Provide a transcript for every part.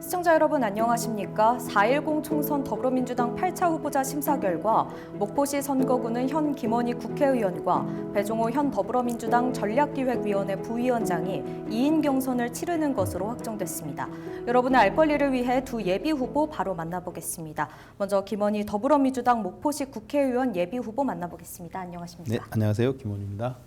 시청자 여러분 안녕하십니까? 4.10 총선 더불어민주당 8차 후보자 심사 결과 목포시 선거구는 현 김원희 국회의원과 배종호 현 더불어민주당 전략기획위원회 부위원장이 2인 경선을 치르는 것으로 확정됐습니다. 여러분의 알 권리를 위해 두 예비 후보 바로 만나보겠습니다. 먼저 김원희 더불어민주당 목포시 국회의원 예비 후보 만나보겠습니다. 안녕하십니까? 네, 안녕하세요. 김원희입니다.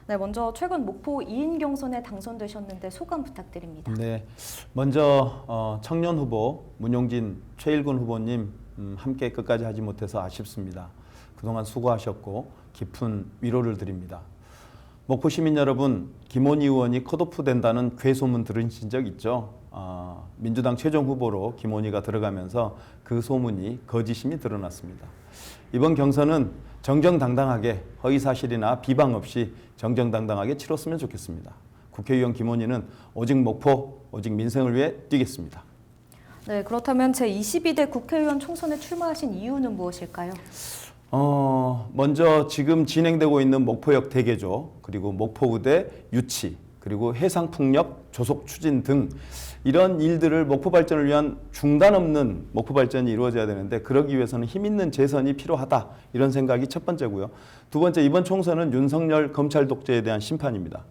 네, 먼저 최근 목포 2인 경선에 당선되셨는데 소감 부탁드립니다. 네, 먼저 청년 후보 문용진, 최일군 후보님 함께 끝까지 하지 못해서 아쉽습니다. 그동안 수고하셨고 깊은 위로를 드립니다. 목포 시민 여러분, 김원희 의원이 컷오프 된다는 괴소문 들으신 적 있죠? 민주당 최종 후보로 김원희가 들어가면서 그 소문이 거짓임이 드러났습니다. 이번 경선은 정정당당하게 허위사실이나 비방 없이 정정당당하게 치렀으면 좋겠습니다. 국회의원 김원희는 오직 목포, 오직 민생을 위해 뛰겠습니다. 네, 그렇다면 제22대 국회의원 총선에 출마하신 이유는 무엇일까요? 먼저 지금 진행되고 있는 목포역 대개조, 그리고 목포의대 유치, 그리고 해상풍력 조속 추진 등 이런 일들을 목포 발전을 위한 중단 없는 목포 발전이 이루어져야 되는데 그러기 위해서는 힘 있는 재선이 필요하다 이런 생각이 첫 번째고요. 두 번째, 이번 총선은 윤석열 검찰 독재에 대한 심판입니다.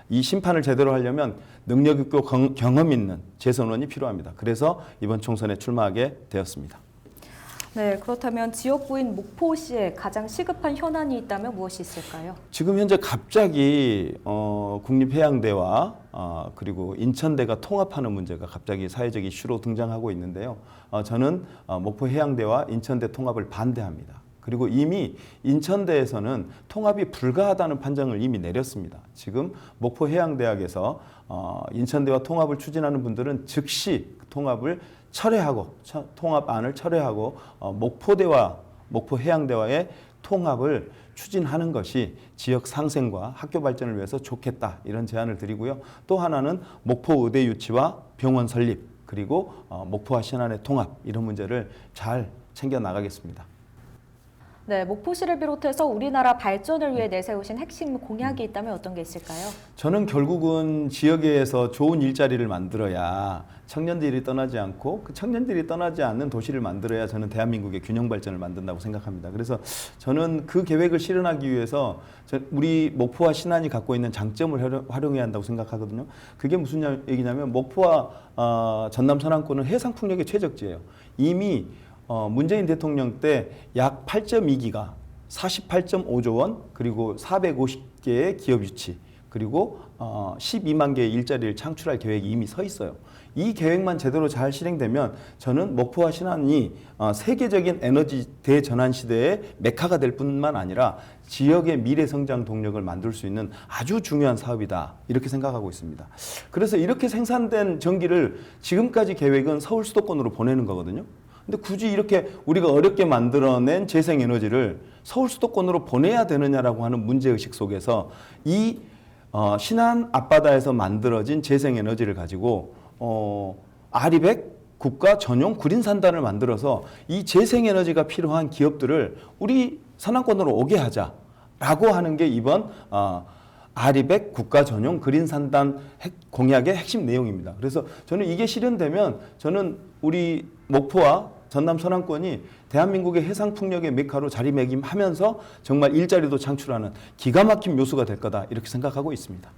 이 심판을 제대로 하려면 능력 있고 경험 있는 재선원이 필요합니다. 그래서 이번 총선에 출마하게 되었습니다. 네, 그렇다면 지역구인 목포시에 가장 시급한 현안이 있다면 무엇이 있을까요? 지금 현재 갑자기 국립해양대와 그리고 인천대가 통합하는 문제가 갑자기 사회적 이슈로 등장하고 있는데요. 저는 목포 해양대와 인천대 통합을 반대합니다. 그리고 이미 인천대에서는 통합이 불가하다는 판정을 이미 내렸습니다. 지금 목포 해양대학에서 인천대와 통합을 추진하는 분들은 즉시 통합을 철회하고 통합안을 철회하고 목포대와 목포해양대와의 통합을 추진하는 것이 지역 상생과 학교 발전을 위해서 좋겠다 이런 제안을 드리고요. 또 하나는 목포의대 유치와 병원 설립 그리고 목포와 신안의 통합 이런 문제를 잘 챙겨 나가겠습니다. 네, 목포시를 비롯해서 우리나라 발전을 위해 내세우신 핵심 공약이 있다면 어떤 게 있을까요? 저는 결국은 지역에서 좋은 일자리를 만들어야 청년들이 떠나지 않고 그 청년들이 떠나지 않는 도시를 만들어야 저는 대한민국의 균형 발전을 만든다고 생각합니다. 그래서 저는 그 계획을 실현하기 위해서 우리 목포와 신안이 갖고 있는 장점을 활용해야 한다고 생각하거든요. 그게 무슨 얘기냐면 목포와 전남 서남권은 해상 풍력의 최적지예요. 이미 문재인 대통령 때 약 8.2기가 48.5조 원 그리고 450개의 기업 유치 그리고 12만 개의 일자리를 창출할 계획이 이미 서 있어요. 이 계획만 제대로 잘 실행되면 저는 목포와 신안이 세계적인 에너지 대전환 시대의 메카가 될 뿐만 아니라 지역의 미래 성장 동력을 만들 수 있는 아주 중요한 사업이다 이렇게 생각하고 있습니다. 그래서 이렇게 생산된 전기를 지금까지 계획은 서울 수도권으로 보내는 거거든요. 근데 굳이 이렇게 우리가 어렵게 만들어낸 재생에너지를 서울 수도권으로 보내야 되느냐라고 하는 문제의식 속에서 이 신안 앞바다에서 만들어진 재생에너지를 가지고 아리백 국가 전용 구린산단을 만들어서 이 재생에너지가 필요한 기업들을 우리 서남권으로 오게 하자라고 하는 게 이번 아리백 국가 전용 그린산단 공약의 핵심 내용입니다. 그래서 저는 이게 실현되면 저는 우리 목포와 전남 서남권이 대한민국의 해상 풍력의 메카로 자리매김하면서 정말 일자리도 창출하는 기가 막힌 묘수가 될 거다 이렇게 생각하고 있습니다.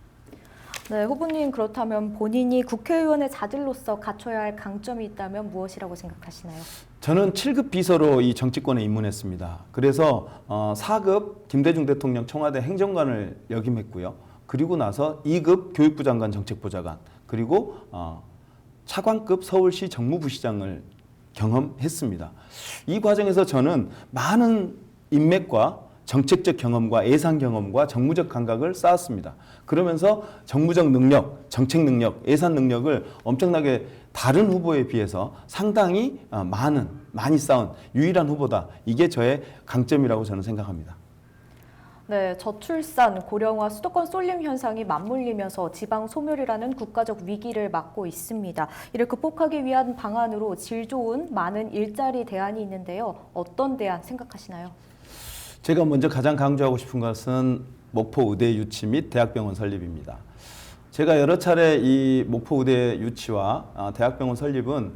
네, 후보님 그렇다면 본인이 국회의원의 자질로서 갖춰야 할 강점이 있다면 무엇이라고 생각하시나요? 저는 7급 비서로 이 정치권에 입문했습니다. 그래서 4급 김대중 대통령 청와대 행정관을 역임했고요. 그리고 나서 2급 교육부 장관 정책보좌관 그리고 차관급 서울시 정무부시장을 경험했습니다. 이 과정에서 저는 많은 인맥과 정책적 경험과 예산 경험과 정무적 감각을 쌓았습니다. 그러면서 정무적 능력, 정책 능력, 예산 능력을 엄청나게 다른 후보에 비해서 상당히 많이 쌓은 유일한 후보다. 이게 저의 강점이라고 저는 생각합니다. 네, 저출산, 고령화, 수도권 쏠림 현상이 맞물리면서 지방 소멸이라는 국가적 위기를 맞고 있습니다. 이를 극복하기 위한 방안으로 질 좋은 많은 일자리 대안이 있는데요. 어떤 대안 생각하시나요? 제가 먼저 가장 강조하고 싶은 것은 목포 의대 유치 및 대학병원 설립입니다. 제가 여러 차례 이 목포의대 유치와 대학병원 설립은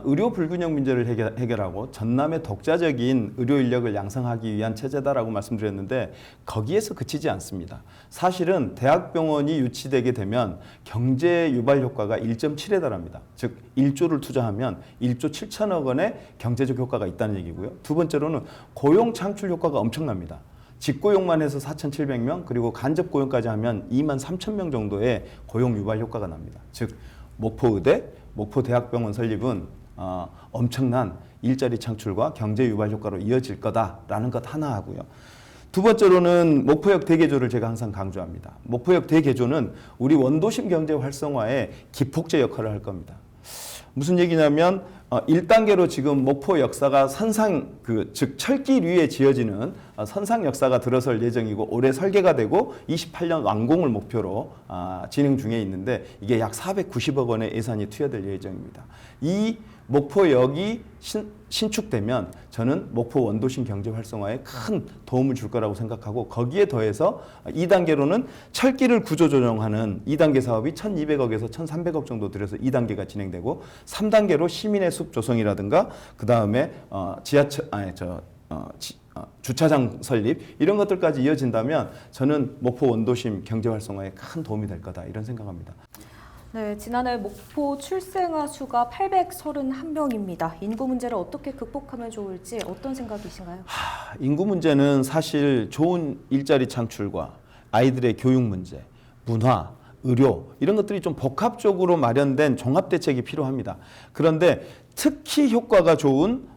의료 불균형 문제를 해결하고 전남의 독자적인 의료 인력을 양성하기 위한 체제다라고 말씀드렸는데 거기에서 그치지 않습니다. 사실은 대학병원이 유치되게 되면 경제 유발 효과가 1.7에 달합니다. 즉 1조를 투자하면 1조 7천억 원의 경제적 효과가 있다는 얘기고요. 두 번째로는 고용 창출 효과가 엄청납니다. 직고용만 해서 4,700명 그리고 간접 고용까지 하면 2만 3천 명 정도의 고용 유발 효과가 납니다. 즉 목포의대, 목포대학병원 설립은 엄청난 일자리 창출과 경제 유발 효과로 이어질 거다라는 것 하나 하고요. 두 번째로는 목포역 대개조를 제가 항상 강조합니다. 목포역 대개조는 우리 원도심 경제 활성화의 기폭제 역할을 할 겁니다. 무슨 얘기냐면 1단계로 지금 목포 역사가 즉 철길위에 지어지는 선상 역사가 들어설 예정이고 올해 설계가 되고 28년 완공을 목표로 진행 중에 있는데 이게 약 490억 원의 예산이 투여될 예정입니다. 이 목포역이 신축되면 저는 목포 원도심 경제 활성화에 큰 도움을 줄 거라고 생각하고 거기에 더해서 2단계로는 철길을 구조조정하는 2단계 사업이 1,200억에서 1,300억 정도 들여서 2단계가 진행되고 3단계로 시민의 숲 조성이라든가 그 다음에 주차장 설립 이런 것들까지 이어진다면 저는 목포 원도심 경제 활성화에 큰 도움이 될 거다 이런 생각합니다. 네, 지난해 목포 출생아 수가 831명입니다. 인구 문제를 어떻게 극복하면 좋을지 어떤 생각이신가요? 인구 문제는 사실 좋은 일자리 창출과 아이들의 교육 문제, 문화, 의료 이런 것들이 좀 복합적으로 마련된 종합대책이 필요합니다. 그런데 특히 효과가 좋은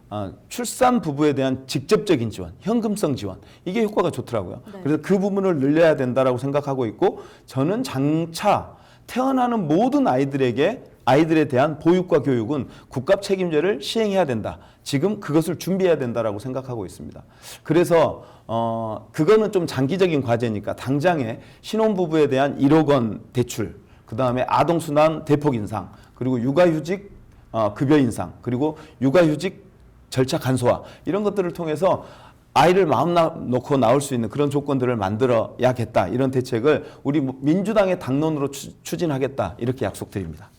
출산 부부에 대한 직접적인 지원, 현금성 지원 이게 효과가 좋더라고요. 네. 그래서 그 부분을 늘려야 된다라고 생각하고 있고 저는 장차 태어나는 모든 아이들에 대한 보육과 교육은 국가 책임제를 시행해야 된다. 지금 그것을 준비해야 된다라고 생각하고 있습니다. 그래서 그거는 좀 장기적인 과제니까 당장에 신혼부부에 대한 1억 원 대출, 그 다음에 아동수당 대폭 인상, 그리고 육아휴직 급여 인상, 그리고 육아휴직 절차 간소화 이런 것들을 통해서 아이를 마음 놓고 나올 수 있는 그런 조건들을 만들어야겠다. 이런 대책을 우리 민주당의 당론으로 추진하겠다. 이렇게 약속드립니다.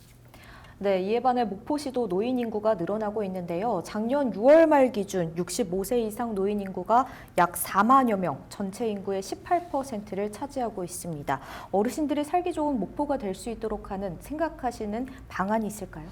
네, 이에 반해 목포시도 노인 인구가 늘어나고 있는데요. 작년 6월 말 기준 65세 이상 노인 인구가 약 4만여 명, 전체 인구의 18%를 차지하고 있습니다. 어르신들이 살기 좋은 목포가 될 수 있도록 하는 생각하시는 방안이 있을까요?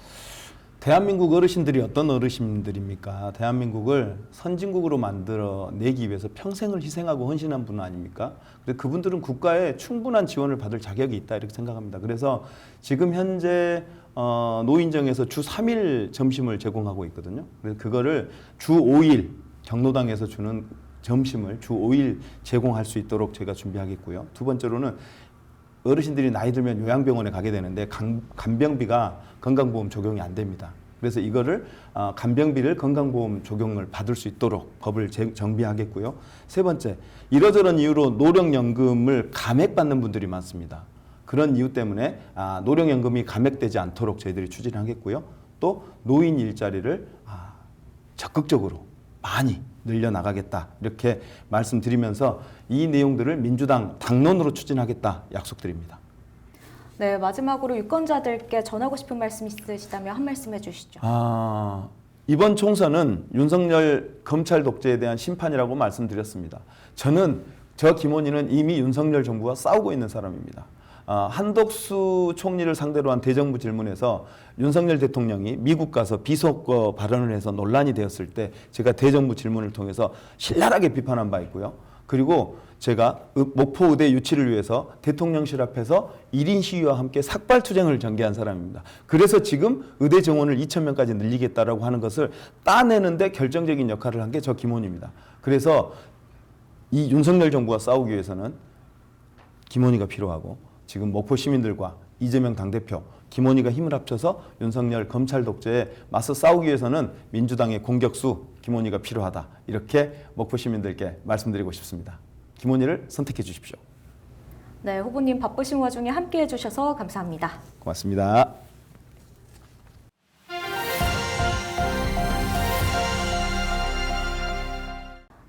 대한민국 어르신들이 어떤 어르신들입니까? 대한민국을 선진국으로 만들어내기 위해서 평생을 희생하고 헌신한 분 아닙니까? 그래서 그분들은 국가의 충분한 지원을 받을 자격이 있다 이렇게 생각합니다. 그래서 지금 현재 노인정에서 주 3일 점심을 제공하고 있거든요. 그래서 그거를 주 5일 경로당에서 주는 점심을 주 5일 제공할 수 있도록 제가 준비하겠고요. 두 번째로는 어르신들이 나이 들면 요양병원에 가게 되는데 간병비가 건강보험 적용이 안 됩니다. 그래서 이거를 간병비를 건강보험 적용을 받을 수 있도록 법을 정비하겠고요. 세 번째, 이러저런 이유로 노령연금을 감액받는 분들이 많습니다. 그런 이유 때문에 노령연금이 감액되지 않도록 저희들이 추진하겠고요. 또 노인 일자리를 적극적으로 많이 늘려나가겠다 이렇게 말씀드리면서 이 내용들을 민주당 당론으로 추진하겠다 약속드립니다. 네, 마지막으로 유권자들께 전하고 싶은 말씀 있으시다면 한 말씀 해주시죠. 이번 총선은 윤석열 검찰 독재에 대한 심판이라고 말씀드렸습니다. 저 김원희는 이미 윤석열 정부와 싸우고 있는 사람입니다. 한덕수 총리를 상대로 한 대정부 질문에서 윤석열 대통령이 미국 가서 비속어 발언을 해서 논란이 되었을 때 제가 대정부 질문을 통해서 신랄하게 비판한 바 있고요. 그리고 제가 목포의대 유치를 위해서 대통령실 앞에서 1인 시위와 함께 삭발투쟁을 전개한 사람입니다. 그래서 지금 의대 정원을 2,000명까지 늘리겠다라고 하는 것을 따내는데 결정적인 역할을 한 게 저 김원희입니다. 그래서 이 윤석열 정부와 싸우기 위해서는 김원희가 필요하고 지금 목포 시민들과 이재명 당대표, 김원희가 힘을 합쳐서 윤석열 검찰 독재에 맞서 싸우기 위해서는 민주당의 공격수 김원희가 필요하다. 이렇게 목포 시민들께 말씀드리고 싶습니다. 김원희를 선택해 주십시오. 네, 후보님 바쁘신 와중에 함께해 주셔서 감사합니다. 고맙습니다.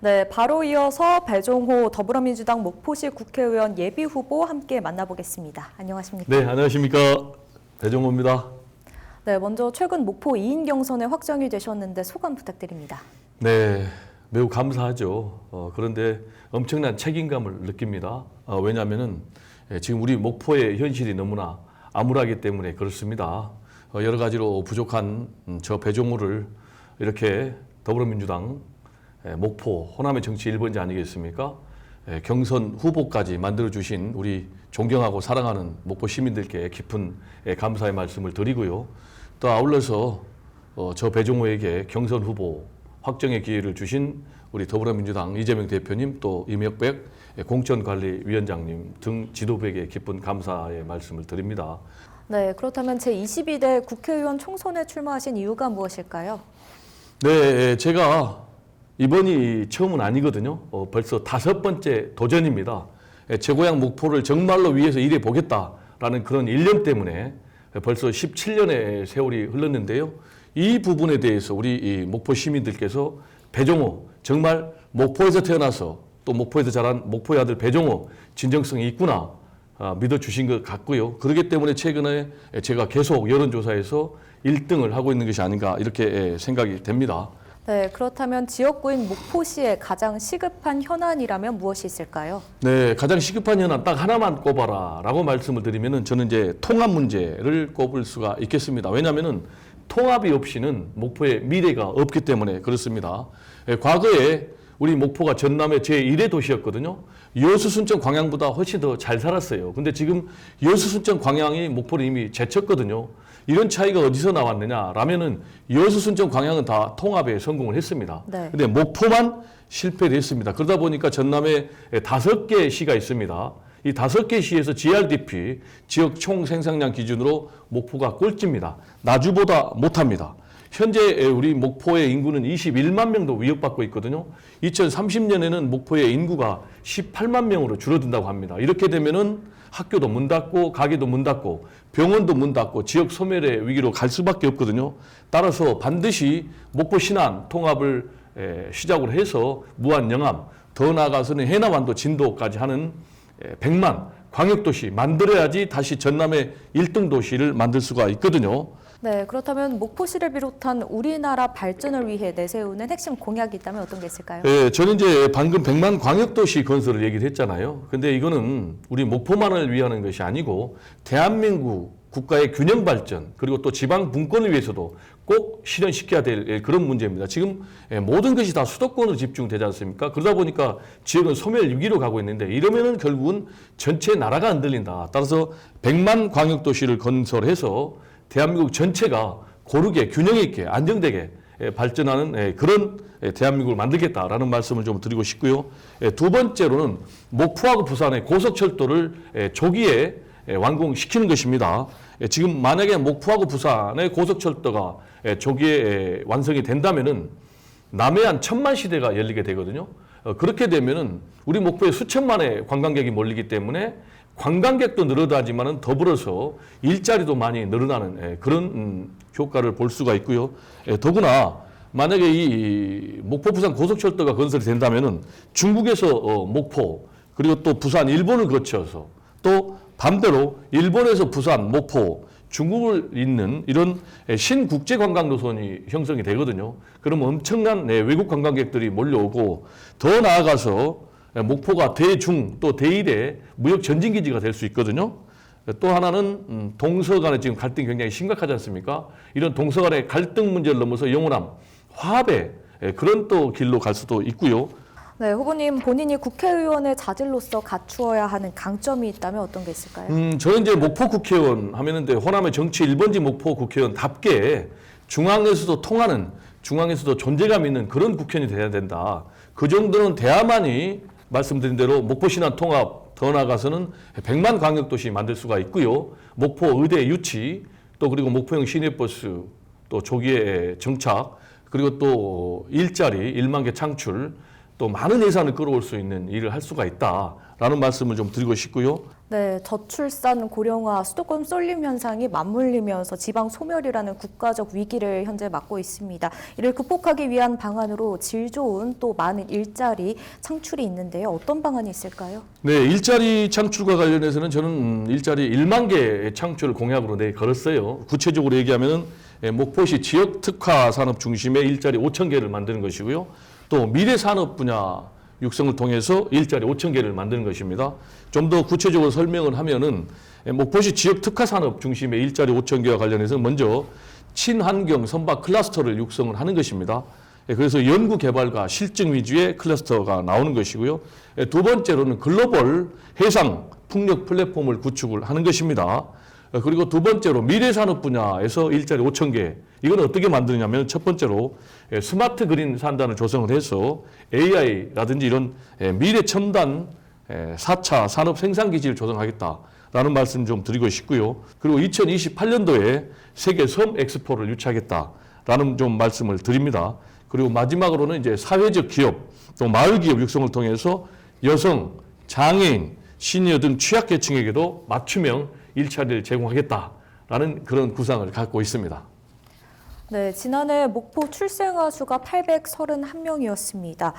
네, 바로 이어서 배종호 더불어민주당 목포시 국회의원 예비후보 함께 만나보겠습니다. 안녕하십니까? 네, 안녕하십니까. 배종호입니다. 네, 먼저 최근 목포 2인 경선에 확정이 되셨는데 소감 부탁드립니다. 네, 매우 감사하죠. 그런데 엄청난 책임감을 느낍니다. 왜냐하면 지금 우리 목포의 현실이 너무나 암울하기 때문에 그렇습니다. 여러 가지로 부족한 저 배종호를 이렇게 더불어민주당 목포 호남의 정치 1번지 아니겠습니까? 경선 후보까지 만들어주신 우리 존경하고 사랑하는 목포 시민들께 깊은 감사의 말씀을 드리고요. 또 아울러서 저 배종호에게 경선 후보 확정의 기회를 주신 우리 더불어민주당 이재명 대표님 또 임혁백 공천관리위원장님 등 지도부에게 깊은 감사의 말씀을 드립니다. 네, 그렇다면 제22대 국회의원 총선에 출마하신 이유가 무엇일까요? 네, 제가 이번이 처음은 아니거든요. 벌써 5번째 도전입니다. 제 고향 목포를 정말로 위해서 일해 보겠다라는 그런 일념 때문에 벌써 17년의 세월이 흘렀는데요. 이 부분에 대해서 우리 이 목포 시민들께서 배종호 정말 목포에서 태어나서 또 목포에서 자란 목포의 아들 배종호 진정성이 있구나 믿어주신 것 같고요. 그렇기 때문에 최근에 제가 계속 여론조사에서 1등을 하고 있는 것이 아닌가 이렇게 생각이 됩니다. 네, 그렇다면 지역구인 목포시에 가장 시급한 현안이라면 무엇이 있을까요? 네, 가장 시급한 현안 딱 하나만 꼽아라 라고 말씀을 드리면은 저는 이제 통합 문제를 꼽을 수가 있겠습니다. 왜냐하면은 통합이 없이는 목포의 미래가 없기 때문에 그렇습니다. 과거에 우리 목포가 전남의 제1의 도시였거든요. 여수, 순천, 광양보다 훨씬 더 잘 살았어요. 근데 지금 여수, 순천, 광양이 목포를 이미 제쳤거든요. 이런 차이가 어디서 나왔느냐라면은 여수, 순천, 광양은 다 통합에 성공을 했습니다. 네. 근데 목포만 실패를 했습니다. 그러다 보니까 전남에 5개 시가 있습니다. 이 5개 시에서 GRDP, 지역 총 생산량 기준으로 목포가 꼴찌입니다. 나주보다 못합니다. 현재 우리 목포의 인구는 21만 명도 위협받고 있거든요. 2030년에는 목포의 인구가 18만 명으로 줄어든다고 합니다. 이렇게 되면은 학교도 문 닫고 가게도 문 닫고 병원도 문 닫고 지역 소멸의 위기로 갈 수밖에 없거든요. 따라서 반드시 목포 신안 통합을 시작으로 해서 무안 영암 더 나아가서는 해남완도 진도까지 하는 100만 광역도시 만들어야지 다시 전남의 1등 도시를 만들 수가 있거든요. 네, 그렇다면 목포시를 비롯한 우리나라 발전을 위해 내세우는 핵심 공약이 있다면 어떤 게 있을까요? 네, 저는 이제 방금 100만 광역도시 건설을 얘기를 했잖아요. 근데 이거는 우리 목포만을 위하는 것이 아니고 대한민국 국가의 균형 발전 그리고 또 지방 분권을 위해서도 꼭 실현시켜야 될 그런 문제입니다. 지금 모든 것이 다 수도권으로 집중되지 않습니까? 그러다 보니까 지역은 소멸 위기로 가고 있는데 이러면은 결국은 전체 나라가 안 들린다. 따라서 100만 광역도시를 건설해서 대한민국 전체가 고르게 균형 있게 안정되게 발전하는 그런 대한민국을 만들겠다라는 말씀을 좀 드리고 싶고요. 두 번째로는 목포하고 부산의 고속철도를 조기에 완공시키는 것입니다. 지금 만약에 목포하고 부산의 고속철도가 조기에 완성이 된다면은 남해안 천만 시대가 열리게 되거든요. 그렇게 되면은 우리 목포에 수천만의 관광객이 몰리기 때문에 관광객도 늘어나지만은 더불어서 일자리도 많이 늘어나는 그런 효과를 볼 수가 있고요. 더구나 만약에 이 목포 부산 고속철도가 건설이 된다면은 중국에서 목포 그리고 또 부산 일본을 거쳐서 또 반대로 일본에서 부산 목포 중국을 잇는 이런 신국제 관광 노선이 형성이 되거든요. 그러면 엄청난 외국 관광객들이 몰려오고 더 나아가서 목포가 대중 또 대일의 무역 전진기지가 될 수 있거든요. 또 하나는 동서 간의 지금 갈등이 굉장히 심각하지 않습니까? 이런 동서 간의 갈등 문제를 넘어서 영원한 화합의 그런 또 길로 갈 수도 있고요. 네, 후보님 본인이 국회의원의 자질로서 갖추어야 하는 강점이 있다면 어떤 게 있을까요? 저는 이제 목포 국회의원 하면은 호남의 정치 1번지 목포 국회의원답게 중앙에서도 통하는 중앙에서도 존재감 있는 그런 국회의원이 돼야 된다. 그 정도는 돼야만이 말씀드린 대로 목포 신안 통합 더 나아가서는 100만 광역도시 만들 수가 있고요. 목포 의대 유치 또 그리고 목포형 시내버스 또 조기에 정착 그리고 또 일자리 1만 개 창출 또 많은 예산을 끌어올 수 있는 일을 할 수가 있다라는 말씀을 좀 드리고 싶고요. 네, 저출산, 고령화, 수도권 쏠림 현상이 맞물리면서 지방 소멸이라는 국가적 위기를 현재 맞고 있습니다. 이를 극복하기 위한 방안으로 질 좋은 또 많은 일자리 창출이 있는데요. 어떤 방안이 있을까요? 네, 일자리 창출과 관련해서는 저는 일자리 1만 개 창출 공약으로 걸었어요. 구체적으로 얘기하면은 목포시 지역 특화 산업 중심의 일자리 5천 개를 만드는 것이고요. 또 미래 산업 분야 육성을 통해서 일자리 5천 개를 만드는 것입니다. 좀 더 구체적으로 설명을 하면은 목포시 지역 특화 산업 중심의 일자리 5천 개와 관련해서 먼저 친환경 선박 클러스터를 육성을 하는 것입니다. 그래서 연구 개발과 실증 위주의 클러스터가 나오는 것이고요. 두 번째로는 글로벌 해상 풍력 플랫폼을 구축을 하는 것입니다. 그리고 두 번째로 미래 산업 분야에서 일자리 5천 개. 이건 어떻게 만드냐면 첫 번째로 스마트 그린 산단을 조성을 해서 AI라든지 이런 미래 첨단 4차 산업 생산 기지를 조성하겠다라는 말씀 좀 드리고 싶고요. 그리고 2028년도에 세계 섬 엑스포를 유치하겠다라는 좀 말씀을 드립니다. 그리고 마지막으로는 이제 사회적 기업 또 마을 기업 육성을 통해서 여성, 장애인, 시니어 등 취약계층에게도 맞춤형 일자리를 제공하겠다라는 그런 구상을 갖고 있습니다. 네, 지난해 목포 출생아 수가 831명이었습니다.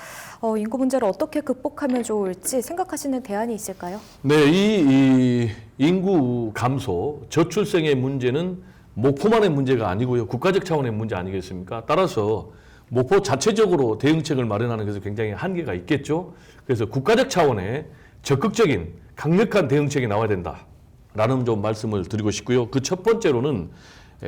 인구 문제를 어떻게 극복하면 좋을지 생각하시는 대안이 있을까요? 네, 이 인구 감소, 저출생의 문제는 목포만의 문제가 아니고요. 국가적 차원의 문제 아니겠습니까? 따라서 목포 자체적으로 대응책을 마련하는 것에 굉장히 한계가 있겠죠. 그래서 국가적 차원의 적극적인 강력한 대응책이 나와야 된다라는 좀 말씀을 드리고 싶고요. 그 첫 번째로는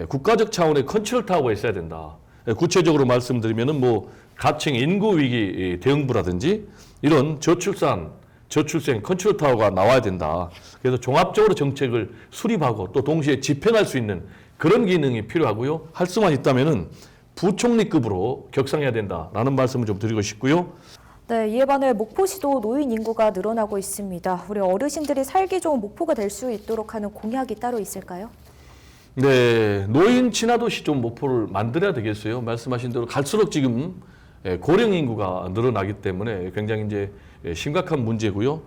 국가적 차원의 컨트롤 타워가 있어야 된다. 구체적으로 말씀드리면은 뭐 가칭 인구 위기 대응부라든지 이런 저출산, 저출생 컨트롤 타워가 나와야 된다. 그래서 종합적으로 정책을 수립하고 또 동시에 집행할 수 있는 그런 기능이 필요하고요. 할 수만 있다면은 부총리급으로 격상해야 된다라는 말씀을 좀 드리고 싶고요. 네, 이에 반해 목포시도 노인 인구가 늘어나고 있습니다. 우리 어르신들이 살기 좋은 목포가 될 수 있도록 하는 공약이 따로 있을까요? 네, 노인 친화도시 좀 목포를 만들어야 되겠어요. 말씀하신 대로 갈수록 지금 고령 인구가 늘어나기 때문에 굉장히 이제 심각한 문제고요.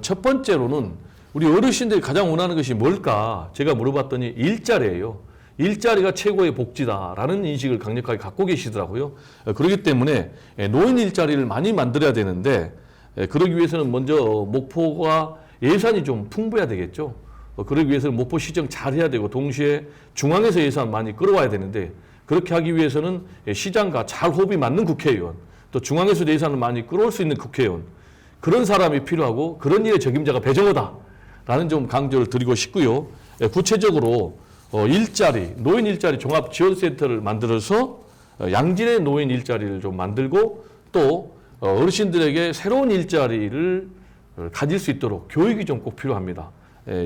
첫 번째로는 우리 어르신들이 가장 원하는 것이 뭘까? 제가 물어봤더니 일자리예요. 일자리가 최고의 복지다라는 인식을 강력하게 갖고 계시더라고요. 그렇기 때문에 노인 일자리를 많이 만들어야 되는데 그러기 위해서는 먼저 목포가 예산이 좀 풍부해야 되겠죠. 그러기 위해서는 목포 시정 잘 해야 되고 동시에 중앙에서 예산 많이 끌어와야 되는데 그렇게 하기 위해서는 시장과 잘 호흡이 맞는 국회의원 또 중앙에서 예산을 많이 끌어올 수 있는 국회의원 그런 사람이 필요하고 그런 일의 적임자가 배정호다라는 좀 강조를 드리고 싶고요. 구체적으로 일자리, 노인 일자리 종합지원센터를 만들어서 양질의 노인 일자리를 좀 만들고 또 어르신들에게 새로운 일자리를 가질 수 있도록 교육이 좀 꼭 필요합니다.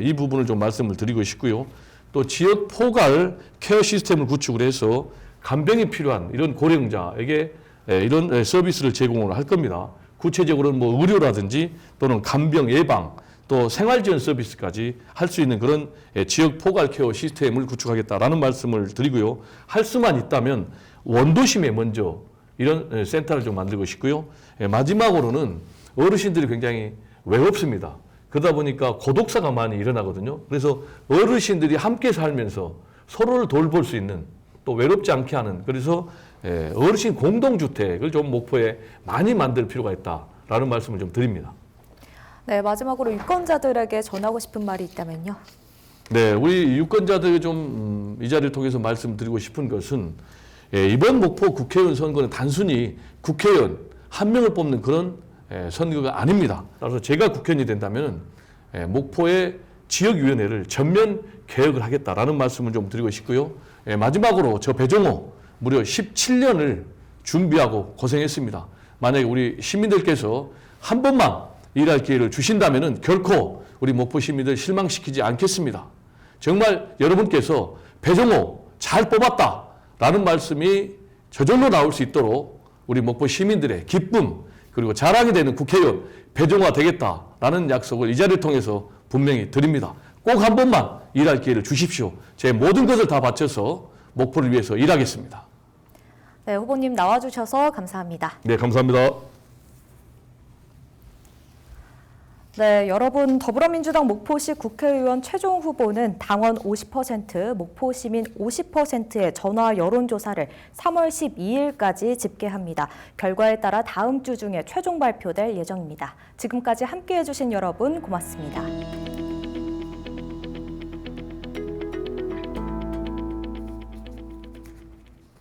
이 부분을 좀 말씀을 드리고 싶고요. 또 지역 포괄 케어 시스템을 구축을 해서 간병이 필요한 이런 고령자에게 이런 서비스를 제공을 할 겁니다. 구체적으로는 뭐 의료라든지 또는 간병 예방 또 생활지원 서비스까지 할 수 있는 그런 지역 포괄 케어 시스템을 구축하겠다라는 말씀을 드리고요. 할 수만 있다면 원도심에 먼저 이런 센터를 좀 만들고 싶고요. 마지막으로는 어르신들이 굉장히 외롭습니다. 그러다 보니까 고독사가 많이 일어나거든요. 그래서 어르신들이 함께 살면서 서로를 돌볼 수 있는 또 외롭지 않게 하는 그래서 어르신 공동주택을 좀 목포에 많이 만들 필요가 있다라는 말씀을 좀 드립니다. 네, 마지막으로 유권자들에게 전하고 싶은 말이 있다면요. 네, 우리 유권자들 좀 이 자리를 통해서 말씀드리고 싶은 것은 이번 목포 국회의원 선거는 단순히 국회의원 한 명을 뽑는 그런 선거가 아닙니다. 따라서 제가 국회의원이 된다면 목포의 지역위원회를 전면 개혁을 하겠다라는 말씀을 좀 드리고 싶고요. 마지막으로 저 배종호 무려 17년을 준비하고 고생했습니다. 만약에 우리 시민들께서 한 번만 일할 기회를 주신다면 결코 우리 목포 시민들 실망시키지 않겠습니다. 정말 여러분께서 배종호 잘 뽑았다라는 말씀이 저절로 나올 수 있도록 우리 목포 시민들의 기쁨 그리고 자랑이 되는 국회의원 배종호가 되겠다라는 약속을 이 자리를 통해서 분명히 드립니다. 꼭 한 번만 일할 기회를 주십시오. 제 모든 것을 다 바쳐서 목포를 위해서 일하겠습니다. 네, 후보님 나와주셔서 감사합니다. 네, 감사합니다. 네, 여러분 더불어민주당 목포시 국회의원 최종 후보는 당원 50%, 목포 시민 50%의 전화 여론조사를 3월 12일까지 집계합니다. 결과에 따라 다음 주 중에 최종 발표될 예정입니다. 지금까지 함께해 주신 여러분 고맙습니다.